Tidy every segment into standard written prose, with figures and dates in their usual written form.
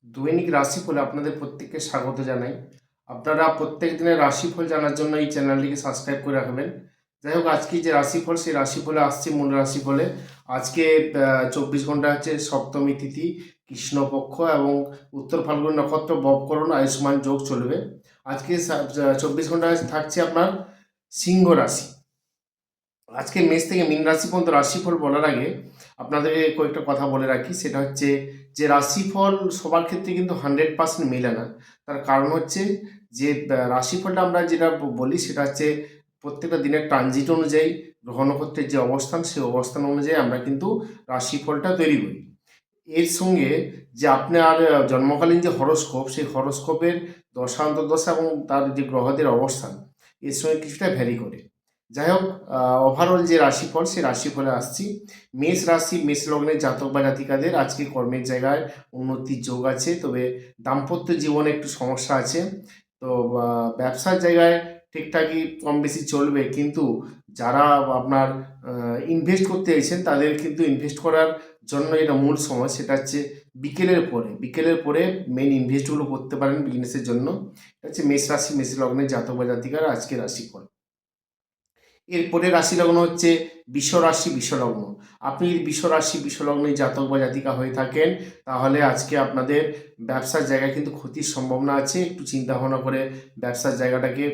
দৈনিক রাশিফলে আপনাদের প্রত্যেককে স্বাগত জানাই। আপনারা প্রত্যেক দিনের রাশিফল জানার জন্য এই চ্যানেলটিকে সাবস্ক্রাইব করে রাখবেন। যাই হোক, আজকে যে রাশিফল সেই রাশিফলে আসছি মূল রাশিফলে। আজকে 24 ঘন্টা হচ্ছে সপ্তমী তিথি, কৃষ্ণপক্ষ এবং উত্তর ফাল্গুন নক্ষত্র, ববকরণ আয়ুষ্মান যোগ চলবে। আজকে 24 ঘন্টা থাকছে আপনার সিংহ রাশি। আজকে মেষ থেকে মীন রাশি পর্যন্ত রাশিফল বলার আগে আপনাদেরকে কয়েকটা কথা বলে রাখি। সেটা হচ্ছে যে রাশিফল সবার ক্ষেত্রে কিন্তু 100% মেলে না। তার কারণ হচ্ছে যে রাশিফলটা আমরা যেটা বলি সেটা হচ্ছে প্রত্যেকটা দিনের ট্রানজিট অনুযায়ী, গ্রহ নক্ষত্রের যে অবস্থান সেই অবস্থান অনুযায়ী আমরা কিন্তু রাশিফলটা তৈরি করি। এর সঙ্গে যে আপনার জন্মকালীন যে হরোস্কোপ, সেই হরোস্কোপের দশা অন্তর্দশা এবং তার যে গ্রহদের অবস্থান এর সঙ্গে কিছুটা ভ্যারি করে। যাই হোক, ওভারঅল যে রাশিফল সেই রাশিফলে আসছি। মেষ রাশি, মেষ লগ্নের জাতক বা জাতিকাদের আজকে কর্মের জায়গায় উন্নতির যোগ আছে, তবে দাম্পত্য জীবনে একটু সমস্যা আছে। তো ব্যবসার জায়গায় ঠিকঠাকই কম বেশি চলবে, কিন্তু যারা আপনার ইনভেস্ট করতে চাইছেন তাদের কিন্তু ইনভেস্ট করার জন্য এটা মূল সময়, সেটা হচ্ছে বিকেলের পরে মেন ইনভেস্টগুলো করতে পারেন বিজনেসের জন্য। এটা হচ্ছে মেষ রাশি, মেষ লগ্নের জাতক বা জাতিকার আজকে রাশিফল। এরপরে রাশি লগ্ন হচ্ছে বৃষ রাশি, বৃষ লগ্ন। আপনি যদি বৃষ রাশি, বৃষ লগ্নের জাতক বা জাতিকা হয়ে থাকেন তাহলে আজকে আপনাদের ব্যবসার জায়গায় কিন্তু ক্ষতির সম্ভাবনা আছে। একটু চিন্তা ভাবনা করে ব্যবসার জায়গাটাকে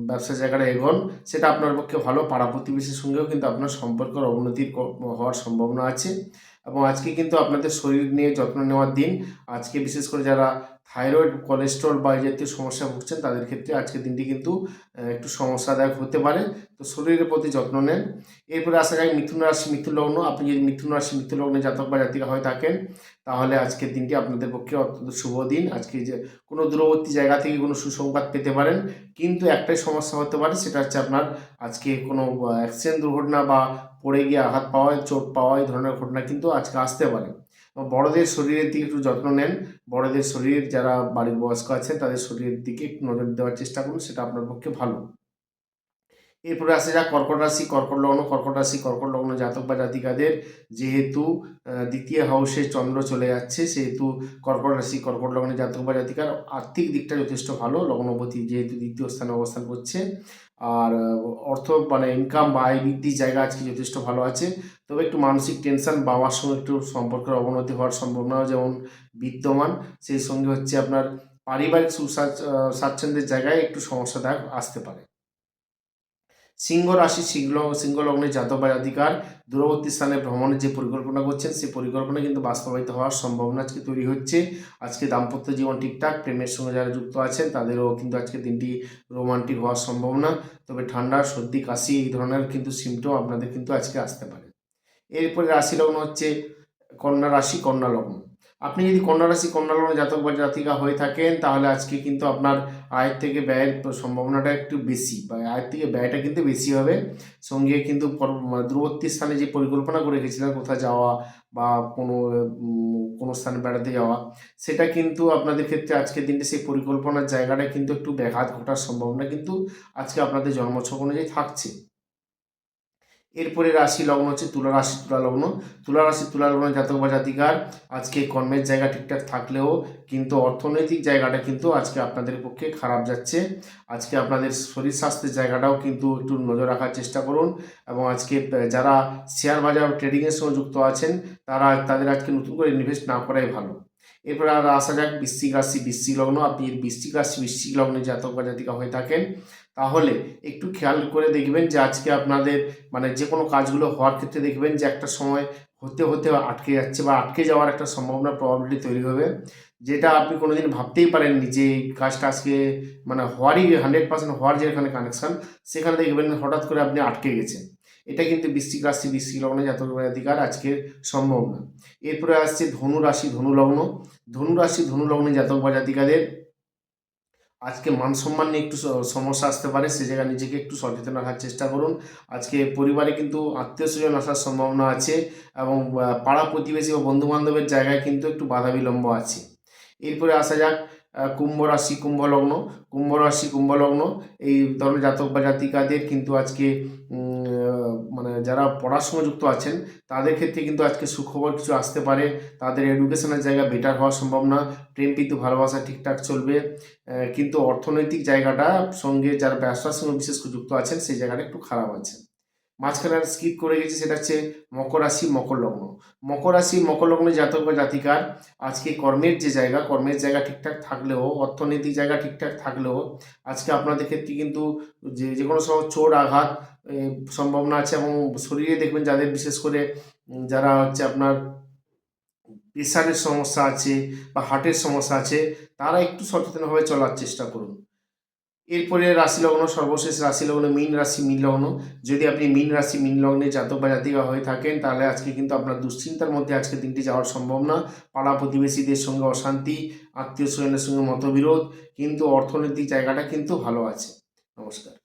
ব্যবসার জায়গাটা এগোন, সেটা আপনার পক্ষে ভালো। পাড়া প্রতিবেশীর সঙ্গেও কিন্তু আপনার সম্পর্কের অবনতি হওয়ার সম্ভাবনা আছে। এবং আজকে কিন্তু আপনাদের শরীর নিয়ে যত্ন নেওয়ার দিন। আজকে বিশেষ করে যারা থাইরয়েড, কোলেস্ট্রল বা এই জাতীয় সমস্যা ভুগছেন তাদের ক্ষেত্রে আজকের দিনটি কিন্তু একটু সমস্যাদায়ক হতে পারে। তো শরীরের প্রতি যত্ন নেন। এরপরে আসা যায় মিথুন রাশি, মিথুন লগ্ন। আপনি যদি মিথুন রাশি, মিথুন লগ্নে জাতক বা জাতিকা হয়ে থাকেন তাহলে আজকের দিনটি আপনাদের পক্ষে অত্যন্ত শুভ দিন। আজকে যে কোনো দূরবর্তী জায়গা থেকে কোনো সুসংবাদ পেতে পারেন, কিন্তু একটাই সমস্যা হতে পারে, সেটা হচ্ছে আপনার আজকে কোনো অ্যাক্সিডেন্ট, দুর্ঘটনা বা পড়ে গিয়ে আঘাত পাওয়া, চোট পাওয়া, এই ধরনের ঘটনা কিন্তু আজকে আসতে পারে। বড়দের শরীরের দিকে একটু যত্ন নেন। বড়দের শরীর, যারা বাড়ির বয়স্ক আছেন তাদের শরীরের দিকে একটু নজর দেওয়ার চেষ্টা করুন, সেটা আপনার পক্ষে ভালো। এরপরে আসে যাক কর্কট রাশি, কর্কট লগ্ন। কর্কট রাশি, কর্কট লগ্ন জাতক বা জাতিকাদের যেহেতু দ্বিতীয় হাউসে চন্দ্র চলে যাচ্ছে, সেহেতু কর্কট রাশি, কর্কট লগ্নে জাতক বা জাতিকার আর্থিক দিকটা যথেষ্ট ভালো। লগ্নপতি যেহেতু দ্বিতীয় স্থানে অবস্থান করছে, আর অর্থ মানে ইনকাম বা আয় বৃদ্ধির জায়গা আজকে যথেষ্ট ভালো আছে। তবে একটু মানসিক টেনশন, বাবার সঙ্গে একটু সম্পর্কের অবনতি হওয়ার সম্ভাবনাও যেমন বিদ্যমান, সেই সঙ্গে হচ্ছে আপনার পারিবারিক স্বাচ্ছন্দ্যের জায়গায় একটু সমস্যাদায়ক আসতে পারে। সিংহ রাশি, সিংহ লগ্নের জাতক বা জাতিকার দূরবর্তী স্থানে ভ্রমণের যে পরিকল্পনা করছেন সেই পরিকল্পনা কিন্তু বাস্তবায়িত হওয়ার সম্ভাবনা আজকে তৈরি হচ্ছে। আজকে দাম্পত্য জীবন ঠিকঠাক, প্রেমের সঙ্গে যারা যুক্ত আছেন তাদেরও কিন্তু আজকে দিনটি রোমান্টিক হওয়ার সম্ভাবনা। তবে ঠান্ডা, সর্দি, কাশি এই ধরনের কিন্তু সিমটম আপনাদের কিন্তু আজকে আসতে পারে। এরপরে রাশি লগ্ন হচ্ছে কন্যা রাশি, কন্যা লগ্ন। আপনি যদি কন্যা রাশি, কন্যা লগ্নে জাতক বা জাতিকা হয়ে থাকেন তাহলে আজকে কিন্তু আপনার আয়ের থেকে ব্যয়ের সম্ভাবনাটা একটু বেশি, বা আয়ের থেকে ব্যয়টা কিন্তু বেশি হবে। সঙ্গে কিন্তু দূরবর্তী স্থানে যে পরিকল্পনা করে গেছিলেন কোথাও যাওয়া বা কোনো স্থানে বেড়াতে যাওয়া, সেটা কিন্তু আপনাদের ক্ষেত্রে আজকের দিনটি সেই পরিকল্পনার জায়গাটা কিন্তু একটু ব্যাঘাত ঘটার সম্ভাবনা কিন্তু আজকে আপনাদের জন্মছক অনুযায়ী থাকছে। এরপরে রাশি লগ্ন হচ্ছে তুলা রাশি, তুলা লগ্ন। তুলা রাশি, তুলা লগ্ন জাতক বা জাতিকার আজকে কর্মের জায়গা ঠিকঠাক থাকলেও কিন্তু অর্থনৈতিক জায়গাটা কিন্তু আজকে আপনাদের পক্ষে খারাপ যাচ্ছে। আজকে আপনাদের শরীর স্বাস্থ্যের জায়গাটাও কিন্তু একটু নজর রাখার চেষ্টা করুন। এবং আজকে যারা শেয়ার বাজার ট্রেডিংয়ের সঙ্গে যুক্ত আছেন তাদের আজকে নতুন করে ইনভেস্ট না করাই ভালো। এরপরে আর আসা যাক বৃশ্চিক রাশি, বৃশ্চিক লগ্ন। আপনি বৃশ্চিক রাশি, বৃশ্চিক লগ্নে জাতক বা জাতিকা হয়ে থাকেন তাহলে একটু খেয়াল করে দেখবেন যে আজকে আপনাদের মানে যে কোনো কাজগুলো হওয়ার ক্ষেত্রে দেখবেন যে একটা সময় হতে হতে আটকে যাচ্ছে বা আটকে যাওয়ার একটা সম্ভাবনা, প্রবাবিলিটি তৈরি হবে, যেটা আপনি কোনোদিন ভাবতেই পারেননি যে এই কাজটা আজকে মানে হওয়ারই 100% হওয়ার যেখানে কানেকশান, সেখানে দেখবেন হঠাৎ করে আপনি আটকে গেছেন। এটা কিন্তু বৃশ্চিক রাশি, বৃশ্চিক লগ্নে জাতক বা জাতিকার আজকের সম্ভাবনা। এরপরে আসছে ধনু রাশি, ধনু লগ্ন। ধনু রাশি, ধনু লগ্নে জাতক বা জাতিকাদের আজকে মান সম্মান নিয়ে একটু সমস্যা আসতে পারে, সে জায়গায় নিজেকে একটু সচেতন রাখার চেষ্টা করুন। আজকে পরিবারে কিন্তু আত্মীয় স্বজন আসার সম্ভাবনা আছে, এবং পাড়া প্রতিবেশী বা বন্ধু বান্ধবের জায়গায় কিন্তু একটু বাধা বিলম্ব আছে। এরপরে আসা যাক কুম্ভ রাশি, কুম্ভ লগ্ন। কুম্ভ রাশি, কুম্ভ লগ্ন এই ধরনের জাতক বা জাতিকাদের কিন্তু আজকে মানে যারা পড়াশোনা যুক্ত আছেন তাদের ক্ষেত্রে কিন্তু আজকে সুখবর কিছু আসতে পারে। তাদের এডুকেশনের জায়গা বেটার হওয়ার সম্ভাবনা, প্রেম প্রীতি ভালোবাসা ঠিকঠাক চলবে। কিন্তু অর্থনৈতিক জায়গাটা সঙ্গে যারা ব্যবসার সঙ্গে বিশেষ করে যুক্ত আছেন সেই জায়গাটা একটু খারাপ আছে। মাঝখানে আর স্কিপ করে গেছি, সেটা হচ্ছে মকর রাশি মকর লগ্ন। মকর রাশি মকর লগ্নের জাতক বা জাতিকার আজকে কর্মের জায়গা ঠিকঠাক থাকলেও, অর্থনৈতিক জায়গা ঠিকঠাক থাকলেও আজকে আপনাদের ক্ষেত্রে কিন্তু যে কোনো সময় চোট আঘাত সম্ভাবনা আছে। এবং শরীরে দেখবেন যাদের বিশেষ করে যারা হচ্ছে আপনার প্রেশারের সমস্যা আছে বা হার্টের সমস্যা আছে, তারা একটু সচেতনভাবে চলার চেষ্টা করুন। এরপরে রাশি লগ্ন, সর্বশেষ রাশি লগ্ন মীন রাশি মীন লগ্ন। যদি আপনি মীন রাশি মীন লগ্নে জাতক বা জাতিকা হয়ে থাকেন তাহলে আজকে কিন্তু আপনার দুশ্চিন্তার মধ্যে আজকে দিনটি যাওয়ার সম্ভাবনা। পাড়া প্রতিবেশীদের সঙ্গে অশান্তি, আত্মীয় স্বজনের সঙ্গে মতবিরোধ, কিন্তু অর্থনৈতিক জায়গাটা কিন্তু ভালো আছে। নমস্কার।